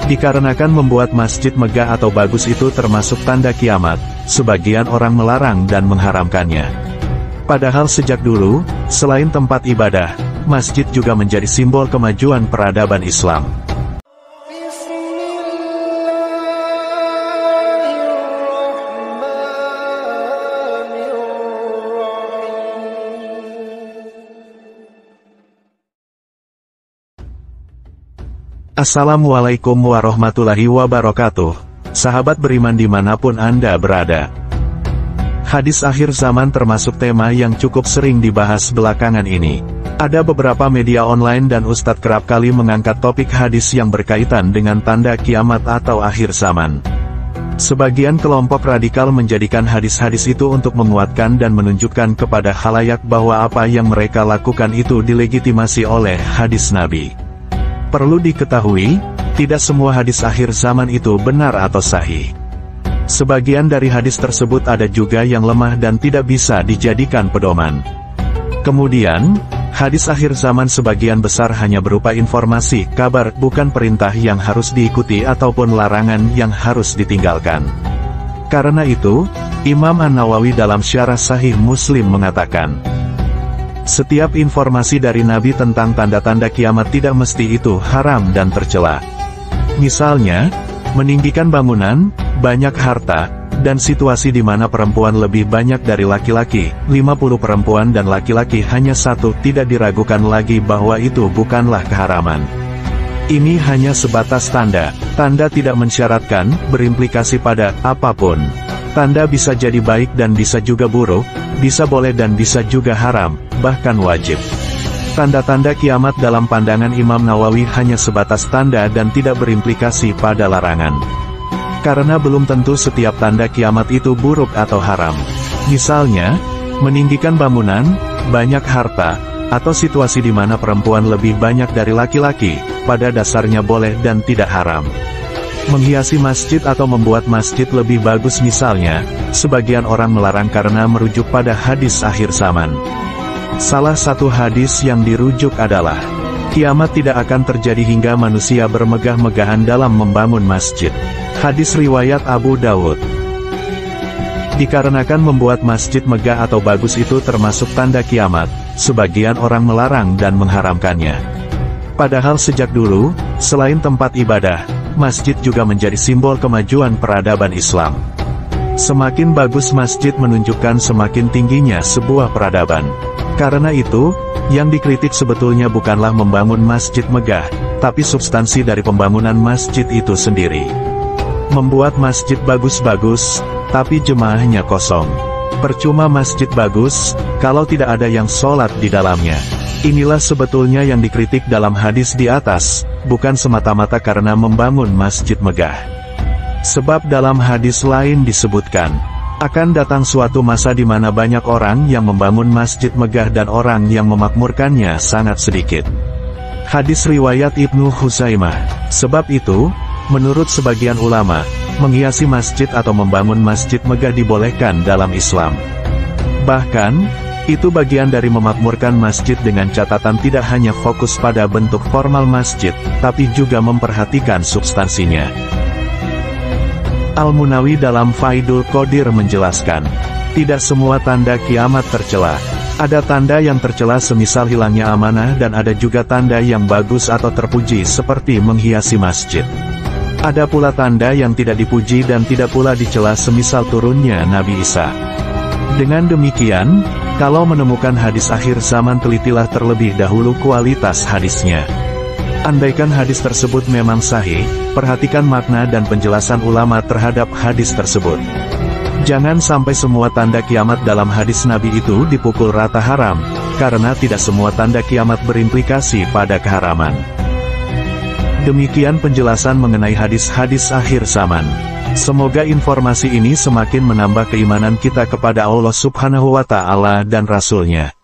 Dikarenakan membuat masjid megah atau bagus itu termasuk tanda kiamat, sebagian orang melarang dan mengharamkannya. Padahal sejak dulu, selain tempat ibadah, masjid juga menjadi simbol kemajuan peradaban Islam. Assalamualaikum warahmatullahi wabarakatuh, sahabat beriman dimanapun Anda berada. Hadis akhir zaman termasuk tema yang cukup sering dibahas belakangan ini. Ada beberapa media online dan ustadz kerap kali mengangkat topik hadis yang berkaitan dengan tanda kiamat atau akhir zaman. Sebagian kelompok radikal menjadikan hadis-hadis itu untuk menguatkan dan menunjukkan kepada khalayak bahwa apa yang mereka lakukan itu dilegitimasi oleh hadis Nabi. Perlu diketahui, tidak semua hadis akhir zaman itu benar atau sahih. Sebagian dari hadis tersebut ada juga yang lemah dan tidak bisa dijadikan pedoman. Kemudian, hadis akhir zaman sebagian besar hanya berupa informasi, kabar, bukan perintah yang harus diikuti ataupun larangan yang harus ditinggalkan. Karena itu, Imam An-Nawawi dalam Syarah Sahih Muslim mengatakan, setiap informasi dari Nabi tentang tanda-tanda kiamat tidak mesti itu haram dan tercela. Misalnya, meninggikan bangunan, banyak harta, dan situasi di mana perempuan lebih banyak dari laki-laki, 50 perempuan dan laki-laki hanya satu, tidak diragukan lagi bahwa itu bukanlah keharaman. Ini hanya sebatas tanda. Tanda tidak mensyaratkan, berimplikasi pada apapun. Tanda bisa jadi baik dan bisa juga buruk, bisa boleh dan bisa juga haram, bahkan wajib. Tanda-tanda kiamat dalam pandangan Imam Nawawi hanya sebatas tanda dan tidak berimplikasi pada larangan. Karena belum tentu setiap tanda kiamat itu buruk atau haram. Misalnya, meninggikan bangunan, banyak harta, atau situasi di mana perempuan lebih banyak dari laki-laki, pada dasarnya boleh dan tidak haram. Menghiasi masjid atau membuat masjid lebih bagus misalnya, sebagian orang melarang karena merujuk pada hadis akhir zaman. Salah satu hadis yang dirujuk adalah, kiamat tidak akan terjadi hingga manusia bermegah-megahan dalam membangun masjid. Hadis riwayat Abu Dawud. Dikarenakan membuat masjid megah atau bagus itu termasuk tanda kiamat, sebagian orang melarang dan mengharamkannya. Padahal sejak dulu, selain tempat ibadah, masjid juga menjadi simbol kemajuan peradaban Islam. Semakin bagus masjid menunjukkan semakin tingginya sebuah peradaban. Karena itu, yang dikritik sebetulnya bukanlah membangun masjid megah, tapi substansi dari pembangunan masjid itu sendiri. Membuat masjid bagus-bagus, tapi jemaahnya kosong. Percuma masjid bagus, kalau tidak ada yang sholat di dalamnya. Inilah sebetulnya yang dikritik dalam hadis di atas, bukan semata-mata karena membangun masjid megah. Sebab dalam hadis lain disebutkan, akan datang suatu masa di mana banyak orang yang membangun masjid megah dan orang yang memakmurkannya sangat sedikit. Hadis riwayat Ibnu Huzaimah. Sebab itu, menurut sebagian ulama, menghiasi masjid atau membangun masjid megah dibolehkan dalam Islam. Bahkan, itu bagian dari memakmurkan masjid dengan catatan tidak hanya fokus pada bentuk formal masjid, tapi juga memperhatikan substansinya. Al-Munawi dalam Faidul Qadir menjelaskan, tidak semua tanda kiamat tercela. Ada tanda yang tercela semisal hilangnya amanah dan ada juga tanda yang bagus atau terpuji seperti menghiasi masjid. Ada pula tanda yang tidak dipuji dan tidak pula dicela semisal turunnya Nabi Isa. Dengan demikian, kalau menemukan hadis akhir zaman telitilah terlebih dahulu kualitas hadisnya. Andaikan hadis tersebut memang sahih, perhatikan makna dan penjelasan ulama terhadap hadis tersebut. Jangan sampai semua tanda kiamat dalam hadis Nabi itu dipukul rata haram, karena tidak semua tanda kiamat berimplikasi pada keharaman. Demikian penjelasan mengenai hadis-hadis akhir zaman. Semoga informasi ini semakin menambah keimanan kita kepada Allah Subhanahu wa Ta'ala dan Rasul-Nya.